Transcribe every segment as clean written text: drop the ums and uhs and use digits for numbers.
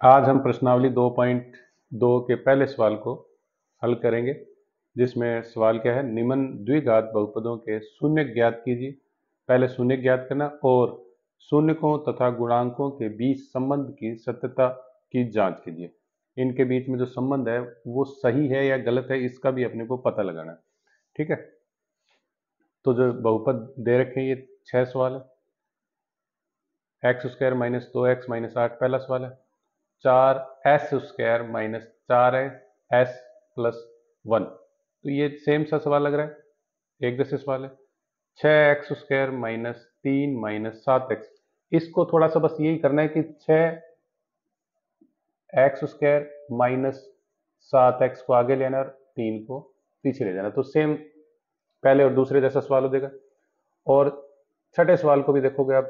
आज हम प्रश्नावली 2.2 के पहले सवाल को हल करेंगे, जिसमें सवाल क्या है, निम्न द्विघात बहुपदों के शून्य ज्ञात कीजिए। पहले शून्य ज्ञात करना और शून्यकों तथा गुणांकों के बीच संबंध की सत्यता की जांच कीजिए। इनके बीच में जो संबंध है वो सही है या गलत है, इसका भी अपने को पता लगाना है। ठीक है, तो जो बहुपद दे रखे हैं ये 6 सवाल है। x² माइनस 2x माइनस 8 पहला सवाल है। 4s² माइनस 4s प्लस 1, तो ये सेम सा सवाल लग रहा है, एक जैसे सवाल है। 6x² माइनस 3 माइनस 7x, इसको थोड़ा सा बस यही करना है कि 6x² माइनस 7x को आगे लेना और 3 को पीछे ले जाना, तो सेम पहले और दूसरे जैसा सवाल हो जाएगा। और छठे सवाल को भी देखोगे आप,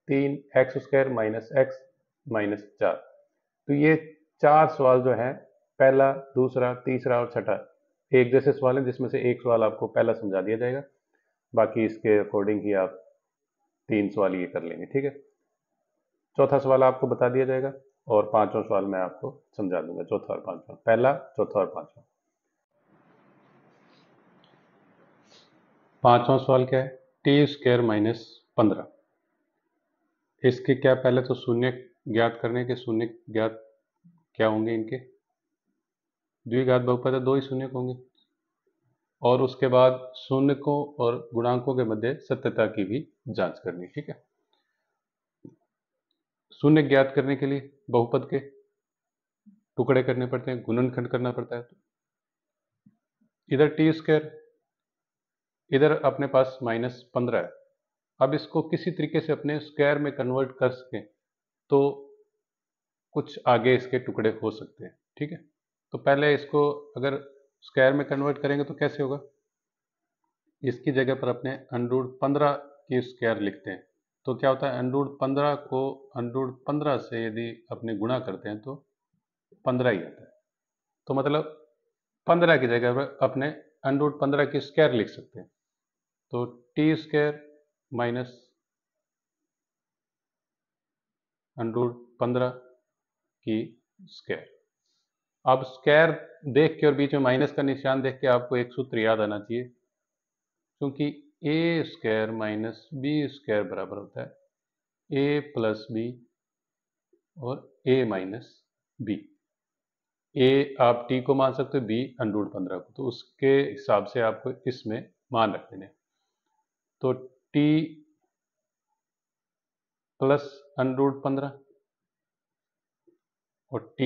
3x² माइनस x माइनस 4, तो ये 4 सवाल जो हैं, पहला, दूसरा, तीसरा और छठा, एक जैसे सवाल हैं, जिसमें से एक सवाल आपको पहला समझा दिया जाएगा, बाकी इसके अकॉर्डिंग ही आप 3 सवाल ये कर लेंगे। ठीक है, चौथा सवाल आपको बता दिया जाएगा और पांचवा सवाल मैं आपको समझा दूंगा, चौथा और पांचवा, पहला, चौथा और पांचवा। पांचवा सवाल क्या है, t² माइनस 15, इसके क्या, पहले तो शून्य ज्ञात करने के, शून्य ज्ञात क्या होंगे इनके, द्विघात बहुपद है, 2 ही शून्य होंगे, और उसके बाद शून्यकों और गुणांकों के मध्य सत्यता की भी जांच करनी। ठीक है, शून्य ज्ञात करने के लिए बहुपद के टुकड़े करने पड़ते हैं, गुणनखंड करना पड़ता है। तो इधर t², इधर अपने पास माइनस 15 है। अब इसको किसी तरीके से अपने स्क्वायर में कन्वर्ट कर सकें तो कुछ आगे इसके टुकड़े हो सकते हैं। ठीक है, तो पहले इसको अगर स्क्वायर में कन्वर्ट करेंगे तो कैसे होगा, इसकी जगह पर अपने √15 की स्क्वायर लिखते हैं, तो क्या होता है, √15 को √15 से यदि अपने गुणा करते हैं तो 15 ही आता है। तो मतलब 15 की जगह पर अपने √15 की स्क्वायर लिख सकते हैं, तो t² माइनस √15 की स्क्वायर। अब स्क्वायर देख के और बीच में माइनस का निशान देख के आपको एक सूत्र याद आना चाहिए, क्योंकि a² माइनस b² बराबर होता है a प्लस बी और a माइनस बी। a आप t को मान सकते हो, b √15 को, तो उसके हिसाब से आपको इसमें मान रख देने। तो t प्लस √15 और t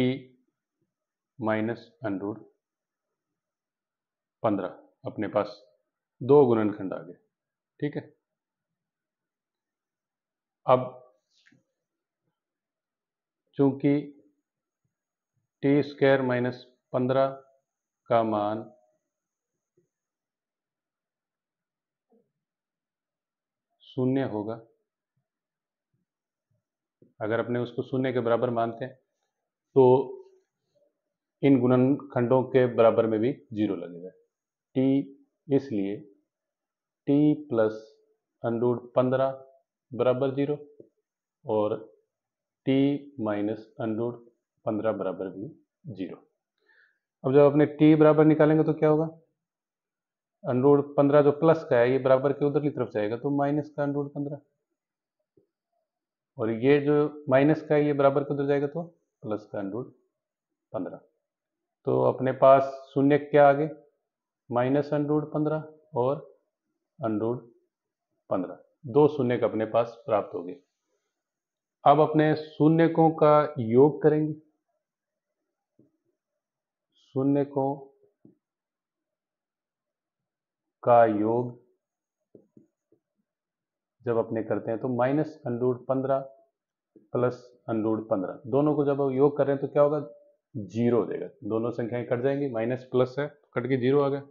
माइनस √15, अपने पास 2 गुणनखंड आ गए। ठीक है, अब चूंकि t² माइनस 15 का मान शून्य होगा, अगर अपने उसको शून्य के बराबर मानते हैं तो इन गुणनखंडों के बराबर में भी 0 लगेगा। t, इसलिए t प्लस √15 बराबर 0 और t माइनस √15 बराबर भी 0। अब जब अपने t बराबर निकालेंगे तो क्या होगा, √15 जो प्लस का है ये बराबर के उधर की तरफ जाएगा, तो माइनस का √15, और ये जो माइनस का है ये बराबर के उधर जाएगा तो प्लस का √15। तो अपने पास शून्य क्या आ गए, माइनस √15 और √15, 2 शून्य का अपने पास प्राप्त हो गए। अब अपने शून्यकों का योग करेंगे, शून्यकों का योग जब अपने करते हैं तो माइनस √15 प्लस √15, दोनों को जब योग कर रहे हैं तो क्या होगा, 0 हो जाएगा, दोनों संख्याएं कट जाएंगी, माइनस प्लस है कट के 0 आ गया।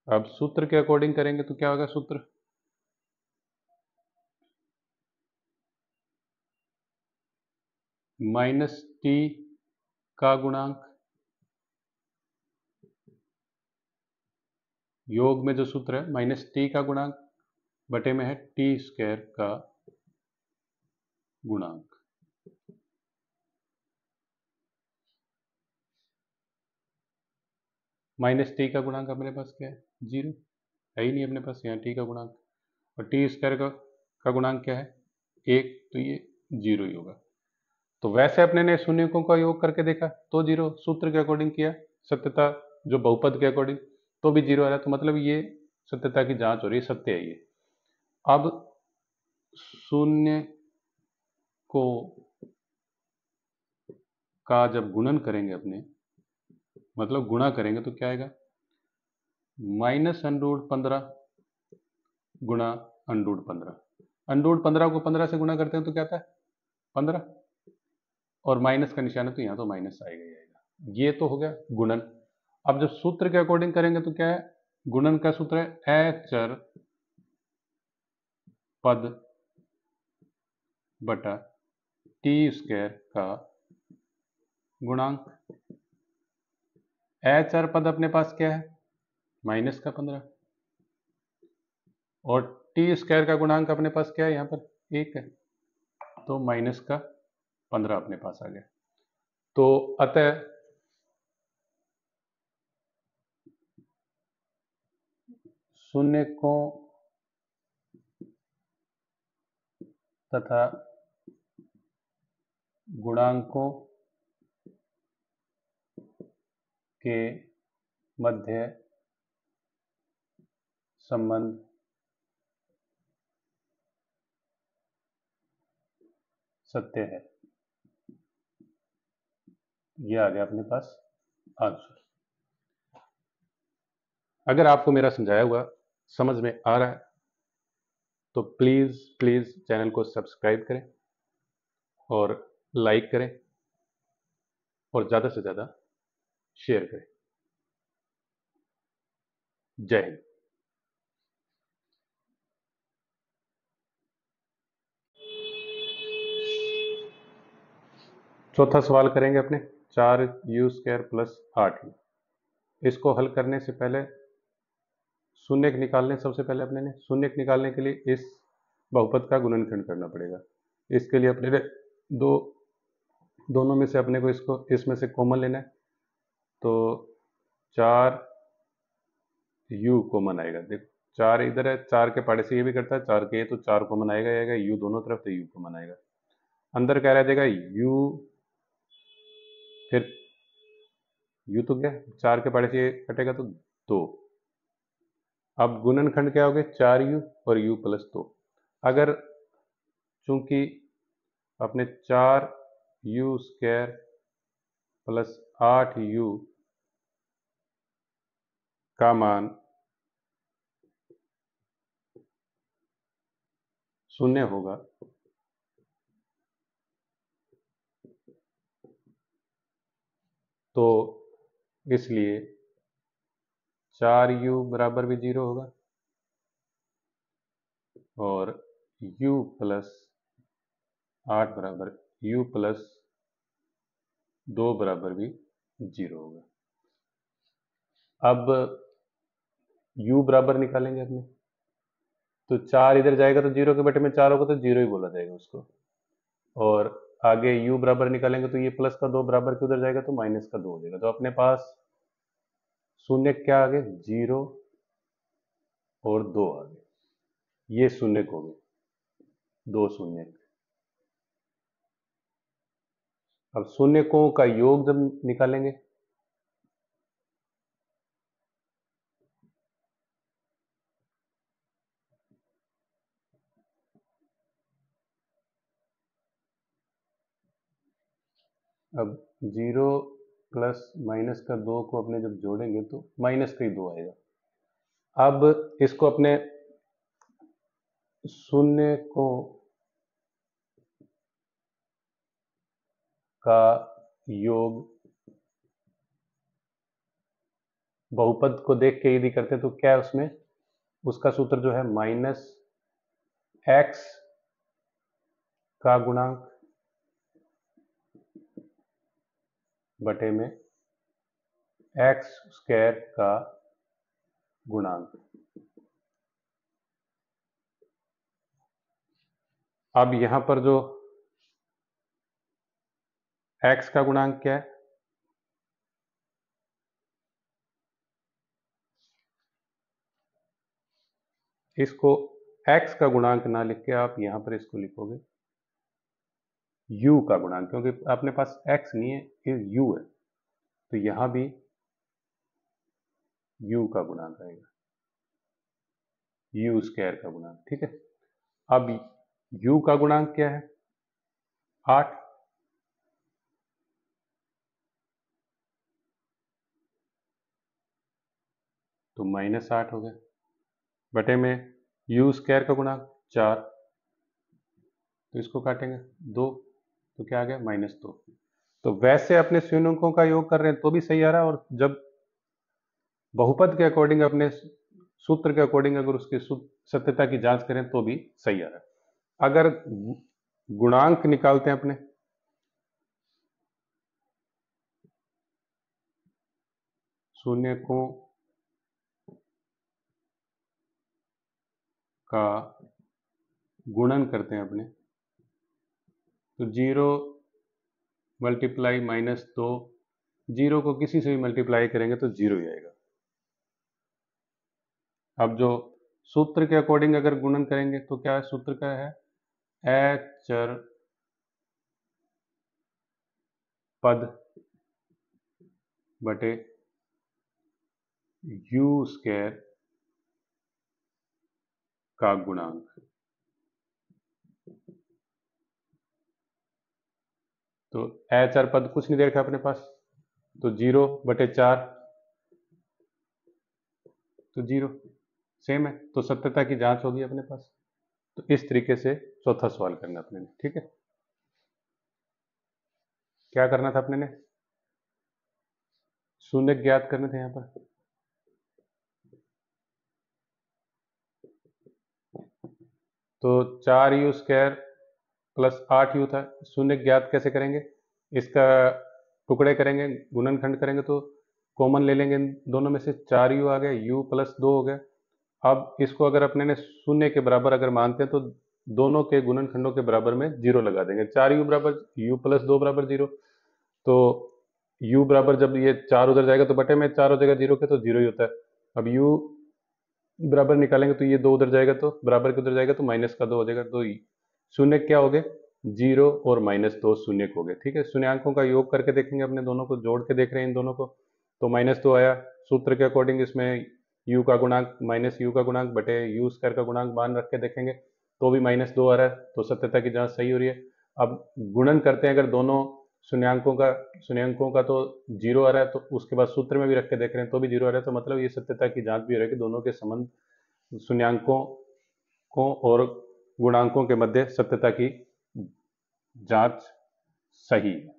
अब सूत्र के अकॉर्डिंग करेंगे तो क्या होगा सूत्र, माइनस t का गुणांक, योग में जो सूत्र है माइनस t का गुणांक बटे में है टी स्क्वायर का गुणांक। माइनस टी का गुणांक अपने पास क्या है? 0 है ही नहीं अपने पास, यहाँ टी का गुणांक, और टी स्क्वायर का गुणांक क्या है? 1, तो ये 0 ही होगा। तो वैसे अपने ने शून्यकों का योग करके देखा तो 0, सूत्र के अकॉर्डिंग किया सत्यता जो बहुपद के अकॉर्डिंग तो भी 0 आ रहा है, तो मतलब ये सत्यता की जांच हो रही है, सत्य है ये। अब शून्य को का जब गुणन करेंगे अपने, मतलब गुणा करेंगे, तो क्या आएगा? -√15 गुणा √15। √15 को 15 से गुणा करते हैं तो क्या आता है? 15, और माइनस का निशान है तो यहाँ तो माइनस आएगा ही आएगा। ये तो हो गया गुणन। अब जब सूत्र के अकॉर्डिंग करेंगे तो क्या है? गुणन का सूत्र है अचर पद बटा टी स्क्वायर का गुणांक। अचर पद अपने पास क्या है? माइनस का 15, और टी स्क्वायर का गुणांक अपने पास क्या है? यहाँ पर 1 है, तो माइनस का 15 अपने पास आ गया। तो अतः शून्यकों तथा गुणांकों के मध्य संबंध सत्य है। यह आ गया अपने पास आंसर। अगर आपको मेरा समझाया हुआ समझ में आ रहा है तो प्लीज़ प्लीज़ चैनल को सब्सक्राइब करें और लाइक करें और ज़्यादा से ज़्यादा शेयर करें। जय हिंद। चौथा सवाल करेंगे अपने 4u² प्लस 8u। इसको हल करने से पहले शून्यक निकालने, सबसे पहले अपने ने शून्यक निकालने के लिए इस बहुपद का गुणनखंड करना पड़ेगा। इसके लिए अपने दोनों में से अपने को इसको इसमें से कॉमन लेना है, तो 4u कॉमन आएगा। देखो 4 इधर है, 4 के पहाड़े से ये भी करता है, 4 के, तो 4 कॉमन आएगा आएगा, u दोनों तरफ, तो u कॉमन आएगा। अंदर क्या रह जाएगा? u, फिर u तो क्या 4 के पहाड़े से ये कटेगा तो 2। अब गुणनखंड क्या हो गया? 4u और u प्लस 2। अगर चूंकि अपने 4u² प्लस 8u का मान 0 होगा, तो इसलिए 4u बराबर भी 0 होगा और u प्लस 8 बराबर u प्लस 2 बराबर भी 0 होगा। अब u बराबर निकालेंगे अपने, तो 4 इधर जाएगा तो 0 के बटे में 4 होगा, तो 0 ही बोला जाएगा उसको। और आगे u बराबर निकालेंगे तो ये प्लस का 2 बराबर के उधर जाएगा तो माइनस का 2 हो जाएगा। तो अपने पास शून्य क्या आ गए? 0 और 2 आ गए। ये शून्य हो गए, 2 शून्य। अब शून्यकों का योग जब निकालेंगे, अब 0 प्लस माइनस का 2 को अपने जब जोड़ेंगे तो माइनस का ही 2 आएगा। अब इसको अपने शून्य को का योग बहुपद को देख के यदि करते तो क्या है उसमें? उसका सूत्र जो है -x का गुणांक बटे में x² का गुणांक। अब यहां पर जो x का गुणांक क्या है, इसको x का गुणांक ना लिख के आप यहां पर इसको लिखोगे u का गुणांक, क्योंकि अपने पास x नहीं है, ये u है, तो यहां भी u का गुणांक आएगा, u स्क्वायर का गुणांक। ठीक है, अब u का गुणांक क्या है, 8, तो -8 हो गया, बटे में u स्क्वायर का गुणांक 4, तो इसको काटेंगे 2, तो क्या आ गया -2। तो वैसे अपने शून्यकों का योग कर रहे हैं तो भी सही आ रहा है, और जब बहुपद के अकॉर्डिंग अपने सूत्र के अकॉर्डिंग अगर उसकी सत्यता की जांच करें तो भी सही आ रहा है। अगर गुणांक निकालते हैं अपने, शून्यकों का गुणन करते हैं अपने, तो 0 मल्टीप्लाई -2, 0 को किसी से भी मल्टीप्लाई करेंगे तो 0 ही आएगा। अब जो सूत्र के अकॉर्डिंग अगर गुणन करेंगे तो क्या है, सूत्र का है अचर पद बटे u स्क्वायर का गुणांक। तो अचर पद कुछ नहीं दे रखा अपने पास, तो 0/4, तो 0 सेम है, तो सत्यता की जांच होगी अपने पास। तो इस तरीके से चौथा सवाल करना अपने ने। ठीक है, क्या करना था अपने ने, शून्य ज्ञात करने थे यहां पर, तो 4u स्क्वायर प्लस 8u था, शून्य ज्ञात कैसे करेंगे, इसका टुकड़े करेंगे, गुणनखंड करेंगे, तो कॉमन ले लेंगे इन दोनों में से, 4u आ गया, u प्लस 2 हो गया। अब इसको अगर अपने ने शून्य के बराबर अगर मानते हैं तो दोनों के गुणनखंडों के बराबर में 0 लगा देंगे, 4u बराबर u प्लस 2 बराबर 0, तो u बराबर जब ये 4 उधर जाएगा तो बटे में 4 हो जाएगा 0 के, तो 0 ही होता है। अब u बराबर निकालेंगे तो ये 2 उधर जाएगा, तो बराबर के उधर जाएगा तो -2 हो जाएगा, तो शून्य क्या हो गए, 0 और -2 शून्य हो गए। ठीक है, शून्यांकों का योग करके देखेंगे, अपने दोनों को जोड़ के देख रहे हैं इन दोनों को, तो -2 आया, सूत्र के अकॉर्डिंग इसमें u का गुणांक माइनस u का गुणांक बटे u स्क्वायर का गुणांक मान रख के देखेंगे तो भी -2 आ रहा है, तो सत्यता की जांच सही हो रही है। अब गुणन करते हैं, अगर दोनों शून्यांकों का तो 0 आ रहा है, तो उसके बाद सूत्र में भी रख के देख रहे हैं तो भी 0 आ रहा है, तो मतलब ये सत्यता की जांच भी हो रही है कि दोनों के संबंध शून्यांकों को और गुणांकों के मध्य सत्यता की जांच सही है।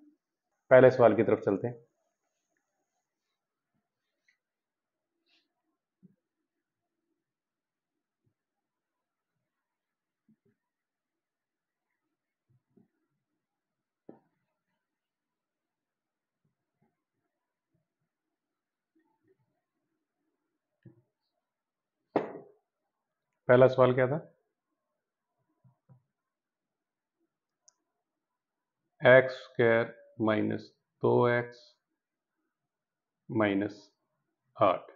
पहले सवाल की तरफ चलते हैं। पहला सवाल क्या था, x square minus 2x minus 8।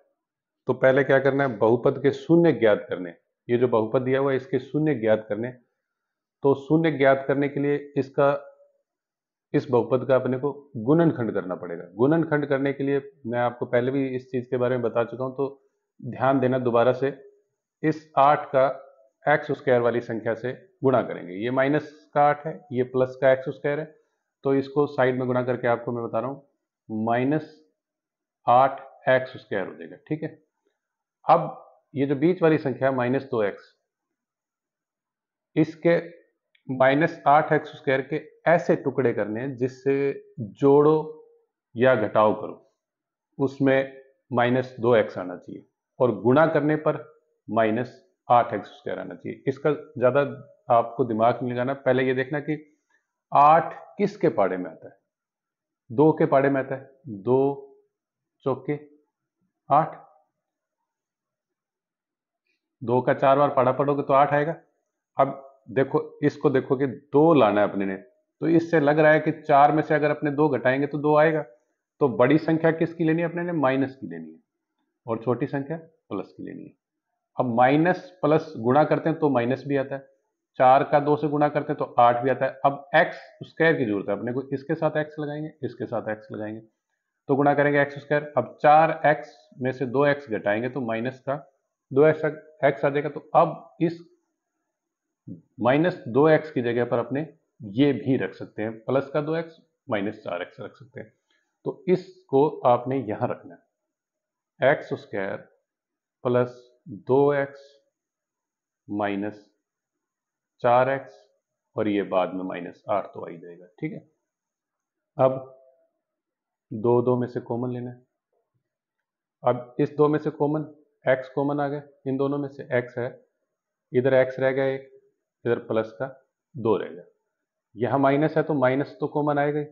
तो पहले क्या करना है, बहुपद के शून्य ज्ञात करने, ये जो बहुपद दिया हुआ है इसके शून्य ज्ञात करने, तो शून्य ज्ञात करने के लिए इस बहुपद का अपने को गुणनखंड करना पड़ेगा। गुणनखंड करने के लिए मैं आपको पहले भी इस चीज के बारे में बता चुका हूं, तो ध्यान देना दोबारा से, इस 8 का एक्स स्क्वायर वाली संख्या से गुणा करेंगे, ये माइनस का 8 है, ये प्लस का एक्स स्क्वायर है, तो इसको साइड में गुणा करके आपको मैं बता रहा हूं -8 एक्स स्क्वायर हो जाएगा। ठीक है, अब ये जो बीच वाली संख्या है -2x, इसके -8 एक्स स्क्वायर के ऐसे टुकड़े करने हैं जिससे जोड़ो या घटाओ करो उसमें -2x आना चाहिए, और गुणा करने पर -8 एक्स स्क्वायर आना चाहिए। इसका ज्यादा आपको दिमाग नहीं लगाना, पहले ये देखना कि 8 किसके पाड़े में आता है, 2 के पाड़े में आता है, 2 चौके 8, 2 का 4 बार पाड़ा पड़ोगे तो 8 आएगा। अब देखो इसको, देखो कि 2 लाना है अपने ने, तो इससे लग रहा है कि 4 में से अगर अपने 2 घटाएंगे तो 2 आएगा। तो बड़ी संख्या किसकी लेनी है अपने ने? माइनस की लेनी है, और छोटी संख्या प्लस की लेनी है। अब माइनस प्लस गुणा करते हैं तो माइनस भी आता है, 4 का 2 से गुणा करते हैं तो 8 भी आता है। अब एक्स स्क्वायर की जरूरत है अपने को, इसके साथ एक्स लगाएंगे, इसके साथ एक्स लगाएंगे, तो गुणा करेंगे एक्स स्क्वायर। अब 4x में से 2x घटाएंगे तो माइनस का 2x आ जाएगा। तो अब इस -2x की जगह पर अपने ये भी रख सकते हैं, प्लस का 2x -4x रख सकते हैं। तो इसको आपने यहां रखना है, x square plus 2x minus 4x, और ये बाद में -8 तो आ ही जाएगा। ठीक है, अब 2 में से कॉमन लेना है। अब इस 2 में से कॉमन x कॉमन आ गया, इन दोनों में से x है, इधर x रह गया एक, इधर प्लस का 2 रह गया। यहाँ माइनस है तो माइनस तो कॉमन आएगा ही।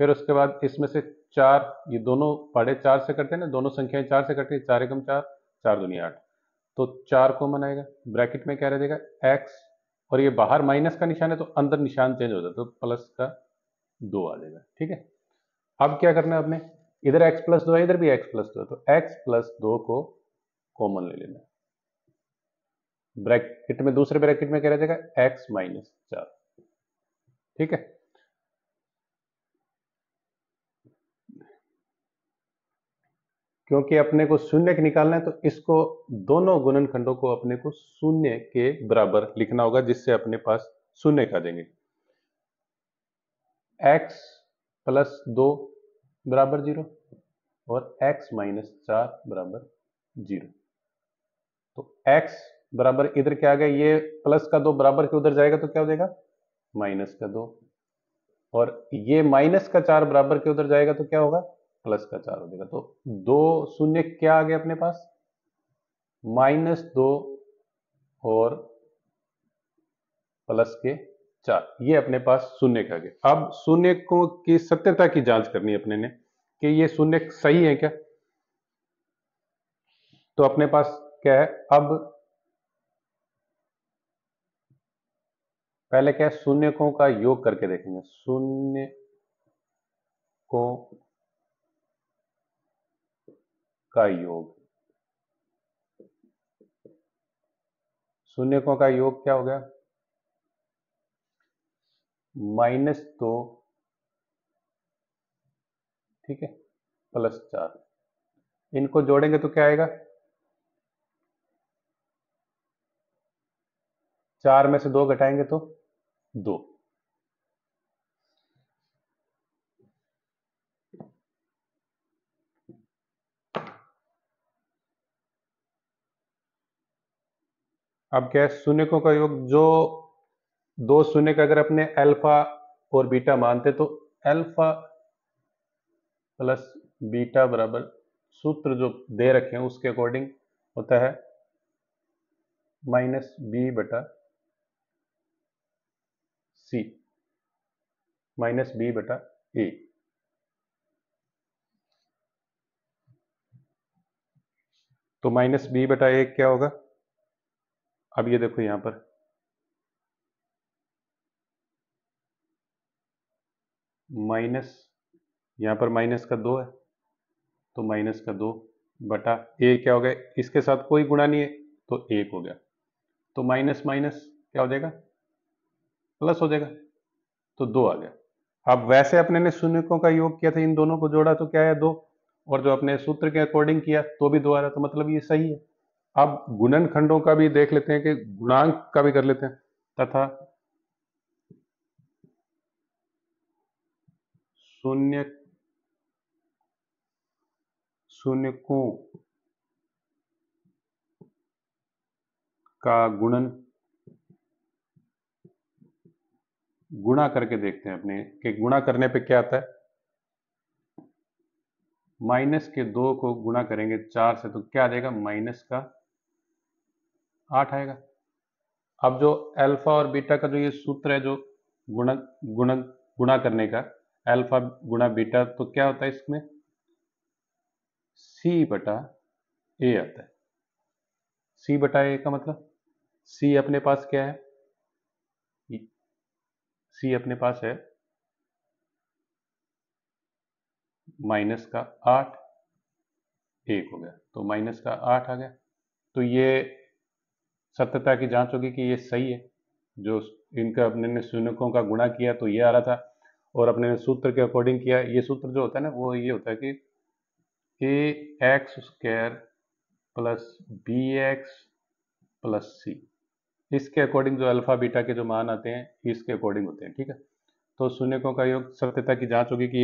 फिर उसके बाद इसमें से 4, ये दोनों पढ़े 4 से करते हैं ना, दोनों संख्याएं 4 से कटती है, 4 एकम 4, 4 दूनी 8, तो 4 कॉमन आएगा। ब्रैकेट में क्या रह जाएगा? x, और ये बाहर माइनस का निशान है तो अंदर निशान चेंज हो जाता है, तो प्लस का 2 आ जाएगा। ठीक है, अब क्या करना है आपने? इधर x प्लस 2 है, इधर भी x प्लस 2 है, तो x प्लस 2 को कॉमन ले लेना है। ब्रैकेट में, दूसरे ब्रैकेट में क्या रह जाएगा? x minus 4। ठीक है, क्योंकि अपने को शून्य के निकालना है तो इसको, दोनों गुणनखंडों को अपने को शून्य के बराबर लिखना होगा, जिससे अपने पास शून्य आ जाएंगे। x प्लस 2 बराबर 0 और x माइनस 4 बराबर 0। तो x बराबर इधर क्या आ गया? ये प्लस का 2 बराबर के उधर जाएगा तो क्या हो जाएगा? माइनस का 2, और ये माइनस का 4 बराबर के उधर जाएगा तो क्या होगा? प्लस का 4 हो जाएगा। तो 2 शून्य क्या आ गया अपने पास? -2 और प्लस के 4, ये अपने पास शून्य का आ गया। अब शून्य को की सत्यता की जांच करनी है अपने ने कि ये शून्य सही है क्या। तो अपने पास क्या है? अब पहले क्या है? शून्यकों का योग करके देखेंगे। शून्य को का योग, शून्यकों का योग क्या हो गया? -2, ठीक है, प्लस 4, इनको जोड़ेंगे तो क्या आएगा? 4 में से 2 घटाएंगे तो 2। अब क्या है? शून्यकों का योग, जो दो शून्य का अगर अपने अल्फा और बीटा मानते तो अल्फा प्लस बीटा बराबर, सूत्र जो दे रखे हैं उसके अकॉर्डिंग होता है -b/c, -b/a। तो -b/a क्या होगा? अब ये देखो यहां पर माइनस, यहां पर माइनस का 2 है, तो माइनस का 2 बटा ए क्या हो गया? इसके साथ कोई गुणा नहीं है तो 1 हो गया, तो माइनस माइनस क्या हो जाएगा? प्लस हो जाएगा, तो 2 आ गया। अब वैसे अपने ने शून्यकों का योग किया था, इन दोनों को जोड़ा तो क्या है? 2, और जो अपने सूत्र के अकॉर्डिंग किया तो भी 2 आ रहा, तो मतलब ये सही है। अब गुणनखंडों का भी देख लेते हैं कि गुणांक का भी कर लेते हैं, तथा शून्य शून्यकों का गुणा करके देखते हैं अपने कि गुणा करने पे क्या आता है। -2 को गुणा करेंगे 4 से तो क्या आ जाएगा? -8 आएगा। अब जो अल्फा और बीटा का जो ये सूत्र है, जो गुणा गुणा गुणा करने का, अल्फा गुणा बीटा, तो क्या होता है इसमें? c/a आता है। c/a का मतलब, c अपने पास क्या है? सी अपने पास है माइनस का 8, 1 हो गया, तो माइनस का 8 आ गया। तो ये सत्यता की जांच होगी कि ये सही है, जो इनका अपने ने शून्यकों का गुणा किया तो ये आ रहा था, और अपने ने सूत्र के अकॉर्डिंग किया। ये सूत्र जो होता है ना, वो ये होता है कि a x square plus b x plus c, इसके अकॉर्डिंग जो अल्फा बीटा के जो मान आते हैं इसके अकॉर्डिंग होते हैं, ठीक है। तो शून्यकों का योग सत्यता की जांच होगी कि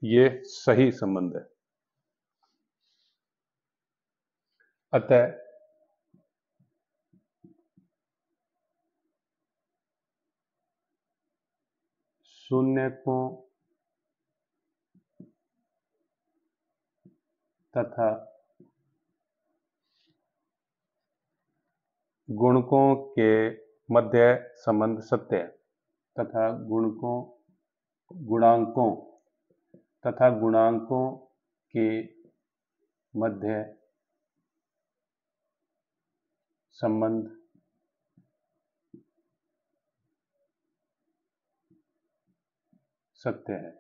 ये सही संबंध है। अतः शून्यकों तथा गुणकों के मध्य संबंध सत्य है, तथा गुणांकों के मध्य संबंध सत्य है।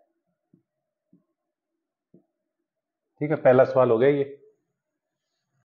ठीक है, पहला सवाल हो गया ये।